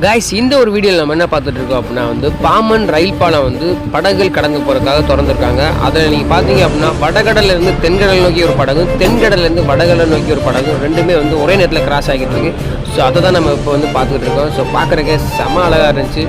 Guys, இந்த ஒரு வீடியோவில் நம்ம என்ன பார்த்துட்டு இருக்கோம் அப்படின்னா வந்து பாம்பன் ரயில் பாலம் வந்து படகுகள் கடந்து போகிறதுக்காக திறந்துருக்காங்க. அதில் நீங்கள் பார்த்தீங்க அப்படின்னா வடகடலேருந்து தென்கடல் நோக்கி ஒரு படகு, தென்கடலேருந்து வடகடல் நோக்கி ஒரு படகு, ரெண்டுமே வந்து ஒரே நேரத்தில் கிராஸ் ஆகிட்டு இருக்கு. ஸோ அதை தான் நம்ம இப்போ வந்து பார்த்துக்கிட்டு இருக்கோம். ஸோ பார்க்குறக்கே செம அழகாக இருந்துச்சு.